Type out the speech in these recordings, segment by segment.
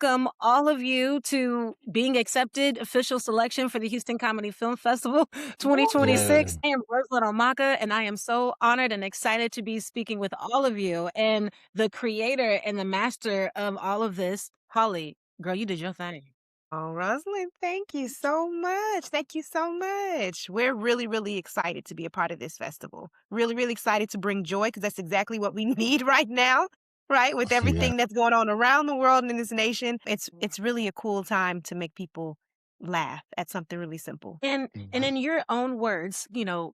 welcome all of you to being accepted official selection for the Houston Comedy Film Festival Yeah. 2026. I am Rosalind Omaka, and I am so honored and excited to be speaking with all of you. And the creator and the master of all of this, Holly, girl, you did your thing. Oh, Rosalind, thank you so much. Thank you so much. We're really, really excited to be a part of this festival. Really, really excited to bring joy because that's exactly what we need right now, right? With Yeah. everything that's going on around the world and in this nation. It's really a cool time to make people laugh at something really simple. And in your own words,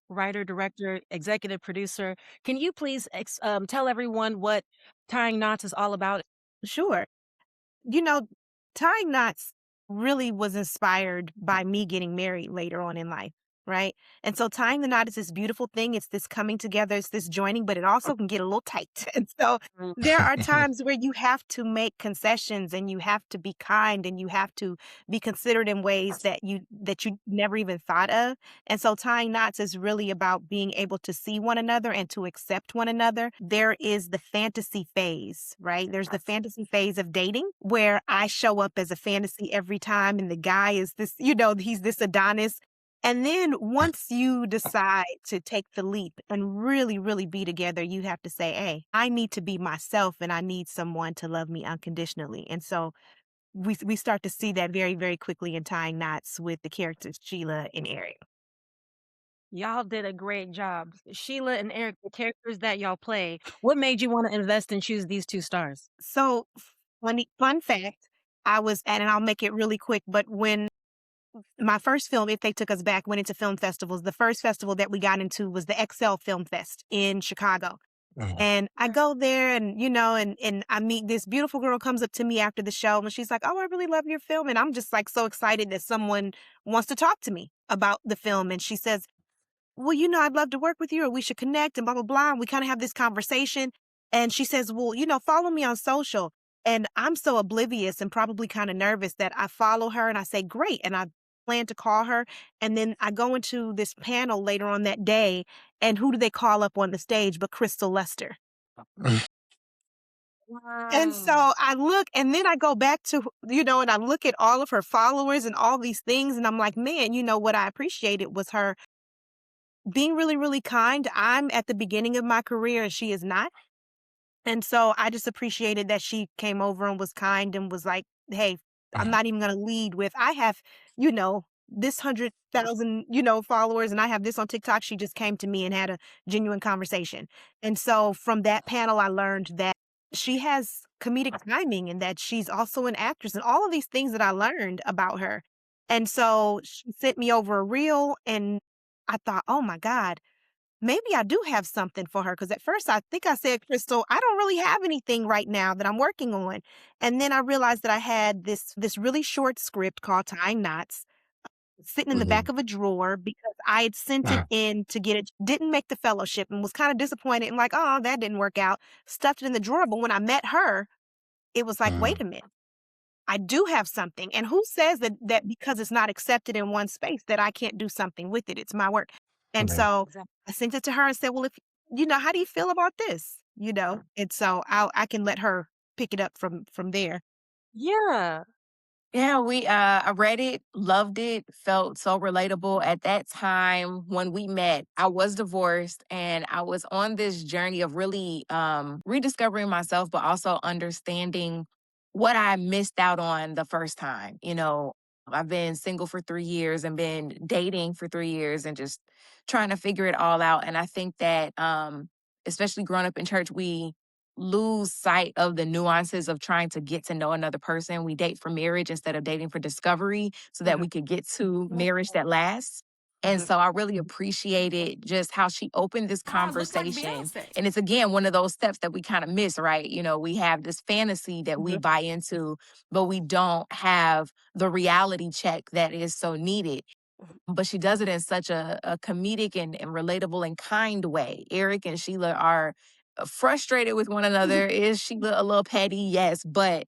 writer, director, executive producer, can you please tell everyone what Tying Knots is all about? Sure. You know, tying knots really was inspired by me getting married later on in life, right? And so tying the knot is this beautiful thing. It's this coming together, it's this joining, but it also can get a little tight. And so Mm. there are times where you have to make concessions and you have to be kind and you have to be considerate in ways that you never even thought of. And so tying knots is really about being able to see one another and to accept one another. There is the fantasy phase, right? There's the fantasy phase of dating where I show up as a fantasy every time and the guy is this, he's this Adonis. And then once you decide to take the leap and really, really be together, you have to say, hey, I need to be myself and I need someone to love me unconditionally. And so we start to see that very, very quickly in tying knots with the characters Sheila and Eric. Y'all did a great job. Sheila and Eric, the characters that y'all play, what made you want to invest and choose these two stars? So fun fact, and I'll make it really quick, but when my first film, If They Took Us Back, went into film festivals, the first festival that we got into was the XL Film Fest in Chicago. Uh-huh. And I go there and, and I meet this beautiful girl comes up to me after the show and she's like, oh, I really love your film. And I'm just like so excited that someone wants to talk to me about the film. And she says, well, I'd love to work with you or we should connect and blah, blah, blah. And we kind of have this conversation. And she says, well, follow me on social. And I'm so oblivious and probably kind of nervous that I follow her and I say, great. And I plan to call her. And then I go into this panel later on that day. And who do they call up on the stage but Crystal Lester? And so Wow. I look and then I go back to, and I look at all of her followers and all these things. And I'm like, man, what I appreciated was her being really, really kind. I'm at the beginning of my career and she is not. And so I just appreciated that she came over and was kind and was like, hey, I'm Uh-huh. not even going to lead with, I have, this 100,000, followers and I have this on TikTok. She just came to me and had a genuine conversation. And so from that panel, I learned that she has comedic timing and that she's also an actress and all of these things that I learned about her. And so she sent me over a reel and I thought, oh my God, maybe I do have something for her. Because at first I think I said, Crystal, I don't really have anything right now that I'm working on. And then I realized that I had this really short script called Tying Knots sitting in the Mhm. back of a drawer because I had sent it Uh-huh. in to get it, didn't make the fellowship and was kind of disappointed and like, oh, that didn't work out. Stuffed it in the drawer. But when I met her, it was like, Uh-huh. wait a minute. I do have something. And who says that because it's not accepted in one space that I can't do something with it? It's my work. And Right. so Exactly. I sent it to her and said, well, if how do you feel about this? And so I can let her pick it up from there. Yeah. Yeah, I read it, loved it, felt so relatable. At that time when we met, I was divorced and I was on this journey of really rediscovering myself, but also understanding what I missed out on the first time. I've been single for 3 years and been dating for 3 years and just trying to figure it all out. And I think that especially growing up in church, we lose sight of the nuances of trying to get to know another person. We date for marriage instead of dating for discovery so that Mhm, we could get to marriage that lasts. And mhm, so I really appreciated just how she opened this conversation. And it's again one of those steps that we kind of miss, right? We have this fantasy that we mhm, buy into, but we don't have the reality check that is so needed. But she does it in such a comedic and relatable and kind way. Eric and Sheila are frustrated with one another. Is Sheila a little petty? Yes, but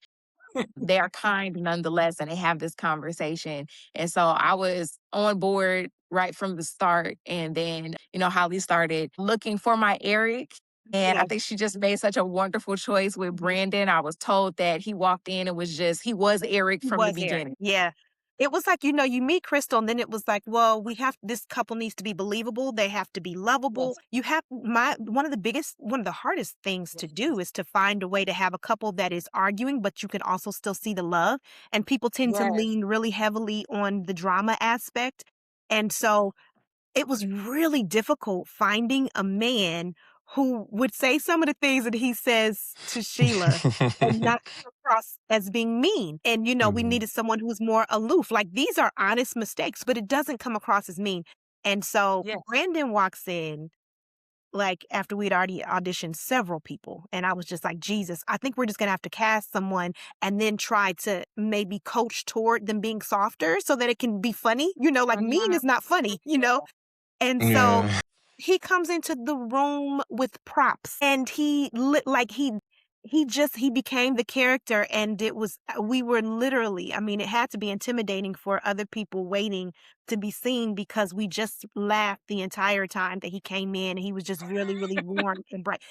they are kind nonetheless, and they have this conversation. And so I was on board right from the start. And then, Holly started looking for my Eric. And I Yes. think she just made such a wonderful choice with Brandon. I was told that he walked in and he was Eric He from the was Eric. beginning. Yeah. It was like, you meet Crystal, and then it was like, well, this couple needs to be believable. They have to be lovable. Yes. One of the hardest things to do is to find a way to have a couple that is arguing, but you can also still see the love. And people tend to Yes. lean really heavily on the drama aspect. And so it was really difficult finding a man who would say some of the things that he says to Sheila and not come across as being mean. And, we Mhm. needed someone who was more aloof. Like, these are honest mistakes, but it doesn't come across as mean. And so Yes. Brandon walks in, like, after we'd already auditioned several people. And I was just like, Jesus, I think we're just going to have to cast someone and then try to maybe coach toward them being softer so that it can be funny. Like, mean Mhm. is not funny, and so Yeah. he comes into the room with props, and he lit like he became the character, and we were literally, I mean, it had to be intimidating for other people waiting to be seen because we just laughed the entire time that he came in, and he was just really, really warm and bright.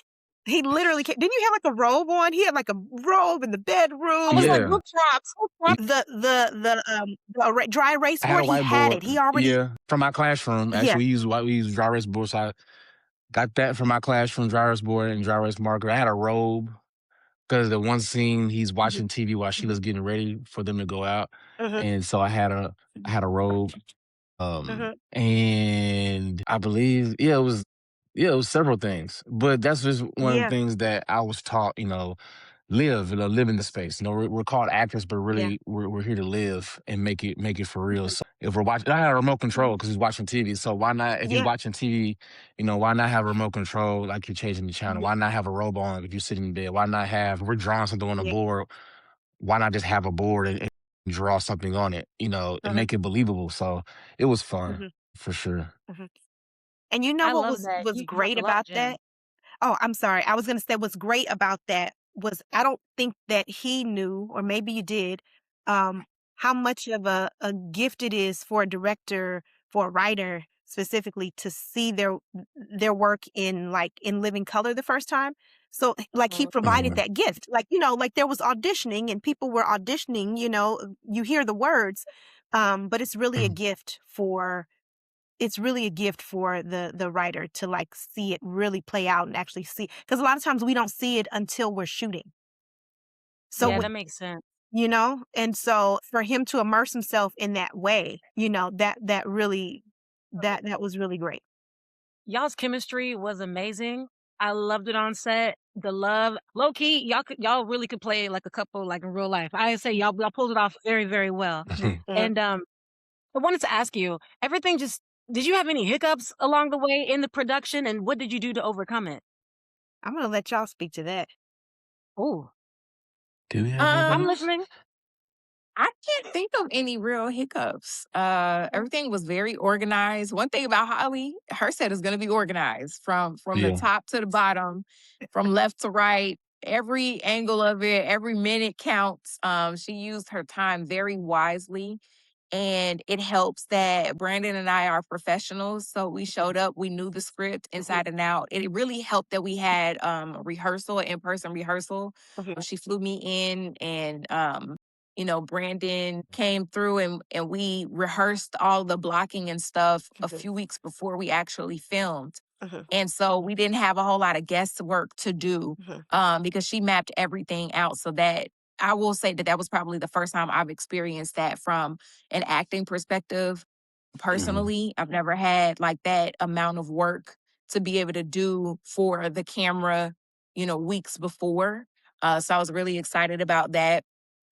He literally didn't you have like a robe on? He had like a robe in the I bedroom, was like, like Yeah. "Who props? Who props?" the dry erase I had board. a He had whiteboard. it. He already, Yeah, from my classroom. yeah. Actually, we use dry erase board. So I got that from my classroom, dry erase board and dry erase marker. I had a robe because the one scene he's Mhm, watching TV while mhm, Sheila's getting ready for them to go out, mhm, and so I had a robe. mhm. And I believe, yeah, it was several things, but that's just one of the Yeah, things that I was taught. Live in the space. We're called actors, but yeah. really we're here to live and make it for real. So if we're watching, I had a remote control Mhm. because he's watching TV. So why not? If he's Yeah. watching TV, why not have a remote control like you're changing the channel? Mhm. Why not have a robe on if you're sitting in bed? Why not have? If we're drawing something on the Yeah. board. Why not just have a board and draw something on it? And Mhm. make it believable. So it was fun Mhm. for sure. Mhm. And you know I what love was that. was You dropped great a lot of about gems. that? Oh, I'm sorry. I was gonna say what's great about that was I don't think that he knew, or maybe you did, um, how much of a gift it is for a director, for a writer specifically, to see their work in living color the first time. So, like, he Mhm. provided Mhm. that gift. Like, like there was auditioning and people were auditioning, you hear the words, but it's really a gift for the writer to, like, see it really play out and actually see, because a lot of times we don't see it until we're shooting. So Yeah, with that makes sense. and so for him to immerse himself in that way, that was really great. Y'all's chemistry was amazing. I loved it on set. The love, low key, y'all really could play like a couple like in real life. I say y'all pulled it off very, very well. Mhm, mhm. And I wanted to ask you, everything just did you have any hiccups along the way in the production and what did you do to overcome it? I'm gonna let y'all speak to that. Oh, Do we have I'm Um, hiccups? listening. I can't think of any real hiccups. Okay. Everything was very organized. One thing about Holly, her set is going to be organized from the Yeah. top to the bottom, from left to right. Every angle of it, every minute counts. She used her time very wisely. And it helps that Brandon and I are professionals. So we showed up, we knew the script Mhm, inside and out. It really helped that we had rehearsal, in-person rehearsal. mhm, She flew me in and Brandon came through and we rehearsed all the blocking and stuff a mhm, few weeks before we actually filmed. mhm, And so we didn't have a whole lot of guesswork to do mhm, because she mapped everything out so that I will say that that was probably the first time I've experienced that from an acting perspective. Mhm. Personally, I've never had like that amount of work to be able to do for the camera, weeks before. So I was really excited about that.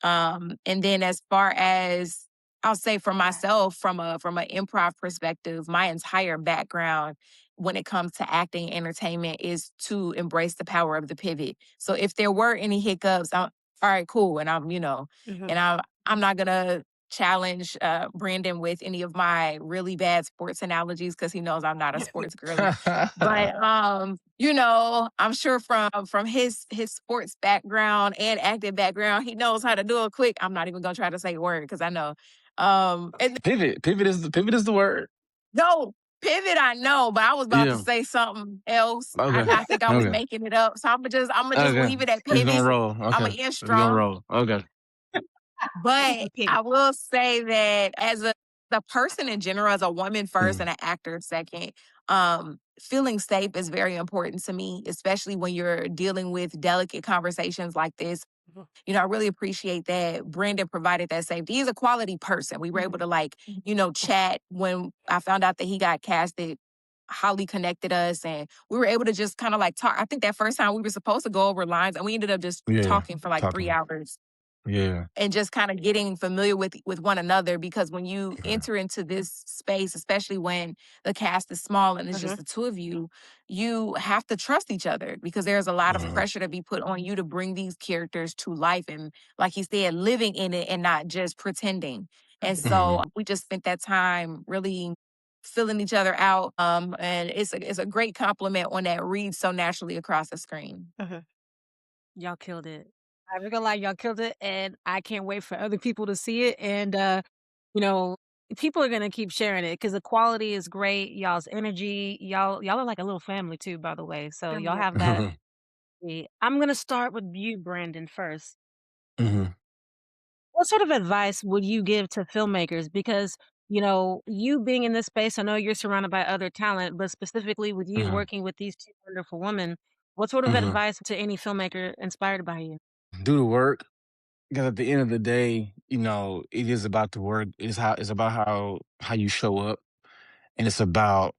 And then as far as I'll say for myself, from an improv perspective, my entire background when it comes to acting entertainment is to embrace the power of the pivot. So if there were any hiccups, I'm all right, cool. And mhm. I'm not gonna challenge Brandon with any of my really bad sports analogies because he knows I'm not a sports girly. But I'm sure from his sports background and acting background, he knows how to do it quick. I'm not even gonna try to say a word because I know. And Pivot. Pivot is the word. no, Pivot, I know, but I was about to Yeah. say something else. I, Okay. I think I was Okay. making it up. So I'm gonna just Okay. leave it at It's gonna pivot. roll. I'm Okay. gonna end It's gonna strong. roll. Okay. But Pivot. I will say that as a the person in general, as a woman first Mhm. and an actor second, feeling safe is very important to me, especially when you're dealing with delicate conversations like this. Mhm, I really appreciate that Brandon provided that safety. He's a quality person. We were able mhm, to chat when I found out that he got casted. Holly connected us and we were able to just kind of like talk. I think that first time we were supposed to go over lines and we ended up just Yeah. talking for like three Talking. hours Yeah. and just kind of getting familiar with one another because when you Yeah. enter into this space, especially when the cast is small and it's just mhm, the two of you, you have to trust each other because there's a lot of Mhm. pressure to be put on you to bring these characters to life and like he said, living in it and not just pretending. And mhm, Mhm. so we just spent that time really filling each other out. And it's a great compliment when that reads so naturally across the screen. mhm. Y'all killed it. I'm not gonna lie, y'all killed it, and I can't wait for other people to see it. And you know, people are gonna keep sharing it because the quality is great. Y'all's energy, y'all are like a little family too, by the way. So y'all Yeah. have that. I'm gonna start with you, Brandon, first. Mhm. What sort of advice would you give to filmmakers? Because, you being in this space, I know you're surrounded by other talent, but specifically with you Mhm. working with these two wonderful women, what sort of Mhm. advice to any filmmaker inspired by you? Do the work. Because at the end of the day, it is about the work. It's about how you show up, and it's about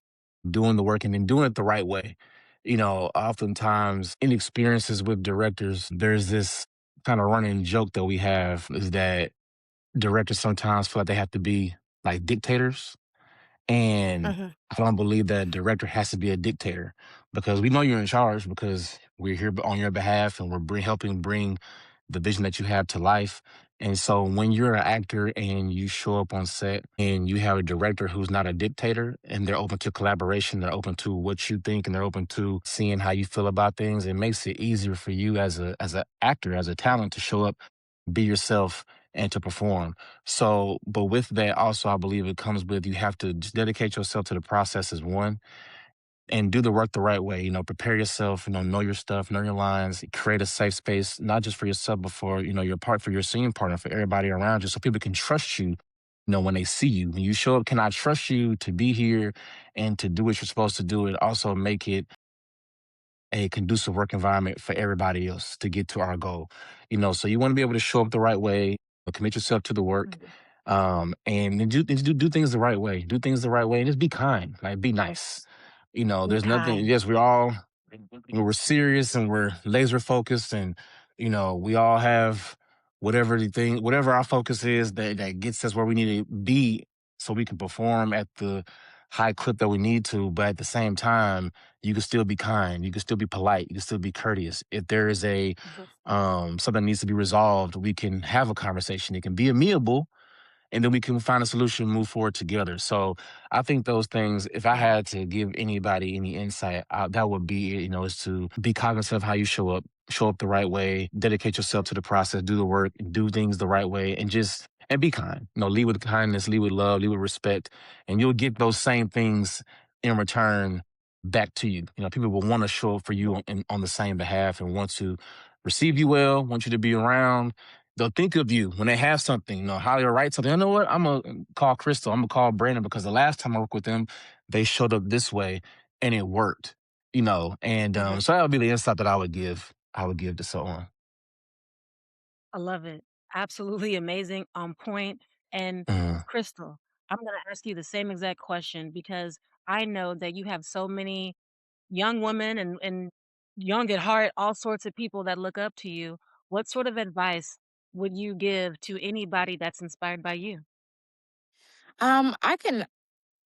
doing the work and then doing it the right way. Oftentimes in experiences with directors, there's this kind of running joke that we have is that directors sometimes feel like they have to be like dictators, and Mhm, I don't believe that a director has to be a dictator because we know you're in charge because we're here on your behalf and we're helping bring the vision that you have to life. And so when you're an actor and you show up on set and you have a director who's not a dictator and they're open to collaboration, they're open to what you think and they're open to seeing how you feel about things, it makes it easier for you as a actor, as a talent to show up, be yourself and to perform. So, but with that, also, I believe it comes with you have to just dedicate yourself to the process as one and do the work the right way. Prepare yourself, know your stuff, know your lines, create a safe space, not just for yourself, but for, for your scene partner, for everybody around you. So people can trust you, when they see you. When you show up, can I trust you to be here and to do what you're supposed to do? And also make it a conducive work environment for everybody else to get to our goal. So you want to be able to show up the right way, commit yourself to the work, mhm. and then do things the right way. Do things the right way, and just be kind, like be nice. Be There's nothing. kind. Yes, we're serious and we're laser focused, and we all have whatever our focus is that gets us where we need to be, so we can perform at the high clip that we need to. But at the same time, you can still be kind, you can still be polite, you can still be courteous. If there is a Mhm, something that needs to be resolved, we can have a conversation. It can be amiable, and then we can find a solution and move forward together. So I think those things, if I had to give anybody any insight, that would be it, is to be cognizant of how you show up the right way, dedicate yourself to the process, do the work, do things the right way, and be kind. Lead with kindness, lead with love, lead with respect, and you'll get those same things in return back to you. People will want to show up for you on the same behalf and want to receive you well, want you to be around. They'll think of you when they have something, how they write something. You know what? I'm gonna call Crystal. I'm gonna call Brandon because the last time I worked with them, they showed up this way and it worked. And mhm. so that would be the insight that I would give. I would give to someone. I love it. Absolutely amazing, on point. And Mm, Crystal, I'm gonna ask you the same exact question because I know that you have so many young women and young at heart, all sorts of people that look up to you. What sort of advice would you give to anybody that's inspired by you? I can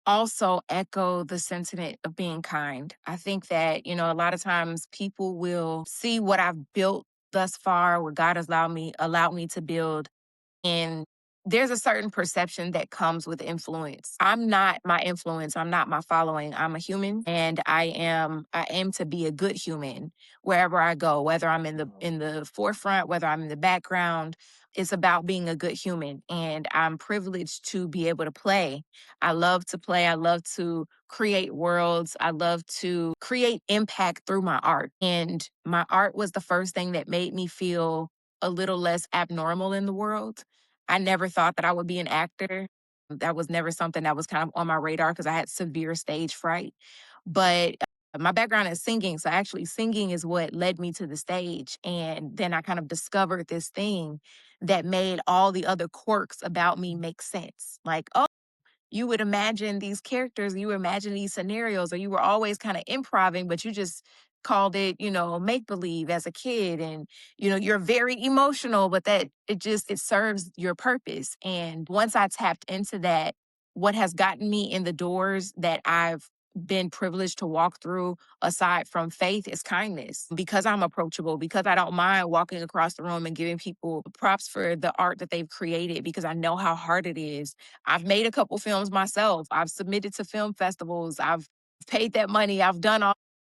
also echo the sentiment of being kind. I think that, a lot of times people will see what I've built thus far, what God has allowed me to build. And there's a certain perception that comes with influence. I'm not my influence. I'm not my following. I'm a human and I aim to be a good human wherever I go, whether I'm in the forefront, whether I'm in the background. it's about being a good human. And I'm privileged to be able to play. I love to play. I love to create worlds. I love to create impact through my art. And my art was the first thing that made me feel a little less abnormal in the world. I never thought that I would be an actor. That was never something that was kind of on my radar because I had severe stage fright. But my background is singing. So actually, singing is what led me to the stage. And then I kind of discovered this thing that made all the other quirks about me make sense. Like, oh, you would imagine these characters, you imagine these scenarios, or you were always kind of improving, but you just called it, make believe as a kid. And, you're very emotional, but that it serves your purpose. And once I tapped into that, what has gotten me in the doors that I've been privileged to walk through aside from faith is kindness because I'm approachable, because I don't mind walking across the room and giving people props for the art that they've created because I know how hard it is. I've made a couple films myself. I've submitted to film festivals. I've paid that money. I've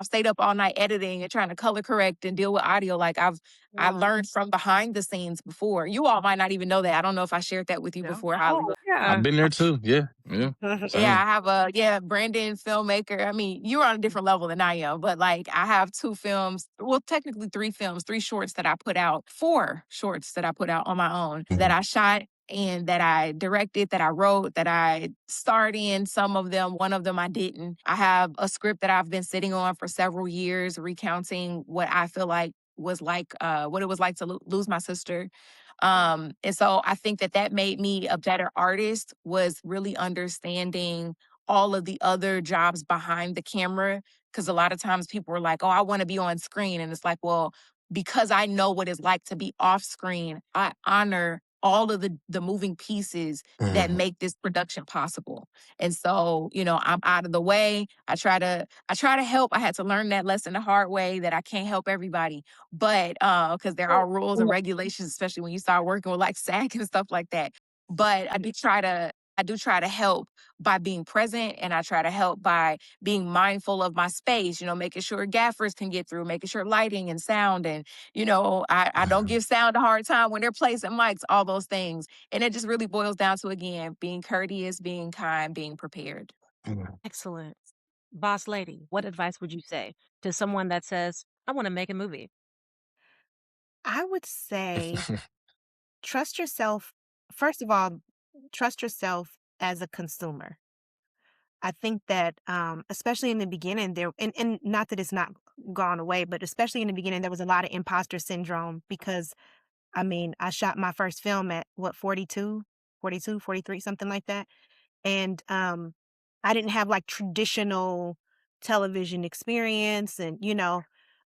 stayed up all night editing and trying to color correct and deal with audio. Like I Wow. learned from behind the scenes before. You all might not even know that. I don't know if I shared that with you No. before. How Oh, I've yeah. been there too. Yeah, yeah, yeah, same. I have Brandon, filmmaker. I mean, you're on a different level than I am, but like I have two films, well, technically three films, three shorts that I put out, four shorts that I put out on my own that Mhm. I shot and that I directed, that I wrote, that I starred in some of them. One of them I didn't. I have a script that I've been sitting on for several years, recounting what I feel like was like, what it was like to lose my sister. And so I think that that made me a better artist was really understanding all of the other jobs behind the camera. Cause a lot of times people were like, oh, I want to be on screen. And it's like, well, because I know what it's like to be off screen, I honor all of the moving pieces that Mhm. make this production possible. And so, I'm out of the way. I try to help. I had to learn that lesson the hard way that I can't help everybody, but because there Well, are rules and regulations, especially when you start working with like SAG and stuff like that. But I do try to help by being present, and I try to help by being mindful of my space, making sure gaffers can get through, making sure lighting and sound, and I don't Mhm. give sound a hard time when they're placing mics, all those things. And it just really boils down to, again, being courteous, being kind, being prepared. Mhm. excellent. Boss lady, what advice would you say to someone that says, I want to make a movie? I would say trust yourself. First of all, trust yourself as a consumer. I think that, especially in the beginning, and not that it's not gone away, but especially in the beginning, there was a lot of imposter syndrome because, I mean, I shot my first film at what, 42, 43, something like that. And I didn't have like traditional television experience. And,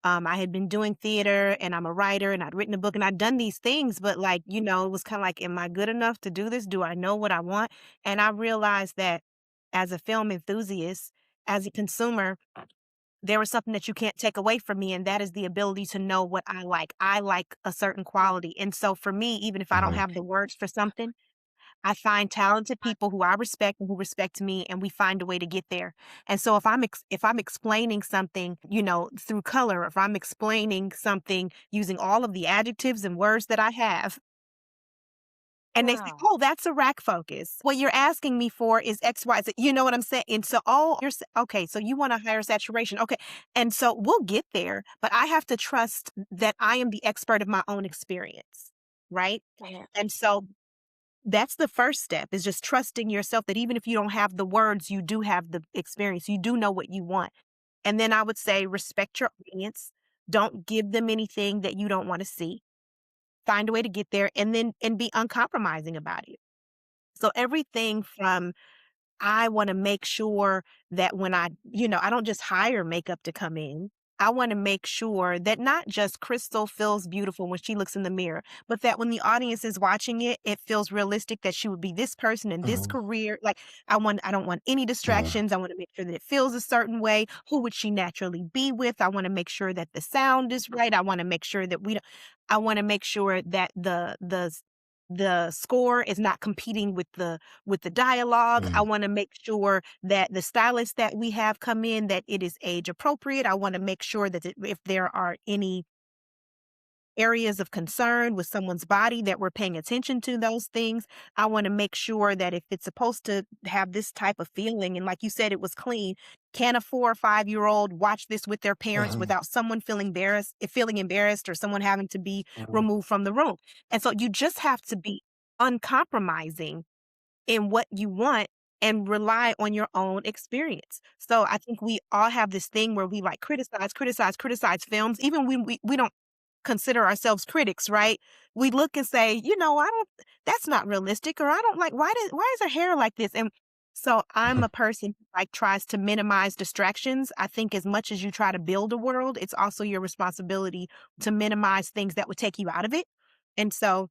I had been doing theater and I'm a writer and I'd written a book and I'd done these things, but like, it was kind of like, am I good enough to do this? Do I know what I want? And I realized that as a film enthusiast, as a consumer, there was something that you can't take away from me, and that is the ability to know what I like. I like a certain quality. And so for me, even if I don't Mhm. have the words for something, I find talented people who I respect and who respect me, and we find a way to get there. And so if I'm explaining something, through color, if I'm explaining something using all of the adjectives and words that I have, and they say, Wow. "Oh, that's a rack focus. What you're asking me for is X, Y, Z." You know what I'm saying? And so, oh, okay. So you want a higher saturation, okay? And so we'll get there, but I have to trust that I am the expert of my own experience, right? Yeah. And so that's the first step is just trusting yourself that even if you don't have the words, you do have the experience. You do know what you want. And then I would say respect your audience. Don't give them anything that you don't want to see. Find a way to get there and be uncompromising about it. So everything from I wanna make sure that when I don't just hire makeup to come in. I wanna make sure that not just Crystal feels beautiful when she looks in the mirror, but that when the audience is watching it, it feels realistic that she would be this person in this Mhm. career. Like, I don't want any Mhm. distractions. I wanna make sure that it feels a certain way. Who would she naturally be with? I wanna make sure that the sound is right. I wanna make sure that we don't I wanna make sure that the score is not competing with the dialogue. I Mhm. want to make sure that the stylists that we have come in, that it is age appropriate. I want to make sure that if there are any areas of concern with someone's body, that we're paying attention to those things. I want to make sure that if it's supposed to have this type of feeling, and like you said, it was clean, can a 4 or 5-year-old watch this with their parents Mhm, without someone feeling embarrassed or someone having to be mhm. removed from the room? And so you just have to be uncompromising in what you want and rely on your own experience. So I think we all have this thing where we like criticize films, even when we don't consider ourselves critics, right? We look and say, I don't, that's not realistic, or I don't like, why is her hair like this? And so I'm a person who like tries to minimize distractions. I think as much as you try to build a world, it's also your responsibility to minimize things that would take you out of it. And so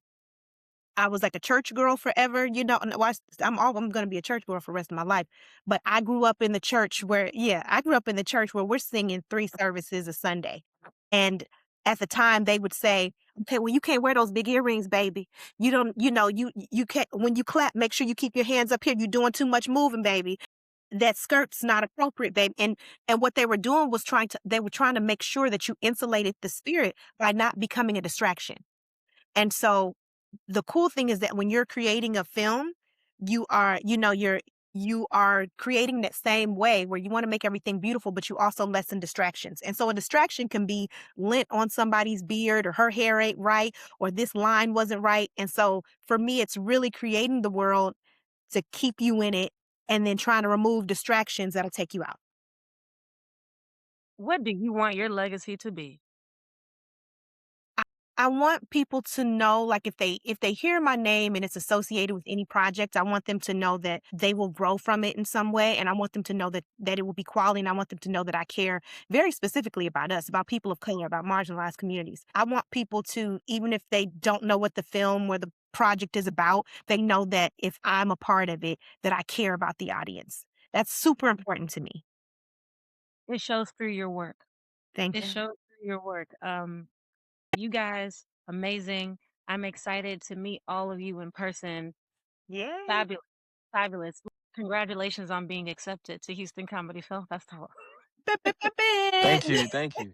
I was like a church girl forever, and I'm gonna be a church girl for the rest of my life. But I grew up in the church where, yeah, I grew up in the church where we're singing 3 services a Sunday. And at the time they would say, okay, well, you can't wear those big earrings, baby. You don't, you can't, when you clap, make sure you keep your hands up here. You're doing too much moving, baby. That skirt's not appropriate, babe. And what they were doing was they were trying to make sure that you insulated the spirit by not becoming a distraction. And so the cool thing is that when you're creating a film, you are creating that same way where you want to make everything beautiful, but you also lessen distractions. And so a distraction can be lint on somebody's beard, or her hair ain't right, or this line wasn't right. And so for me, it's really creating the world to keep you in it and then trying to remove distractions that'll take you out. What do you want your legacy to be? I want people to know, like, if they hear my name and it's associated with any project, I want them to know that they will grow from it in some way, and I want them to know that it will be quality, and I want them to know that I care very specifically about us, about people of color, about marginalized communities. I want people to, even if they don't know what the film or the project is about, they know that if I'm a part of it, that I care about the audience. That's super important to me. It shows through your work. Thank It you. shows through your work. You guys, amazing. I'm excited to meet all of you in person. Yay. Fabulous, fabulous. Congratulations on being accepted to Houston Comedy Film Festival. Ba, ba, ba, ba. Thank you.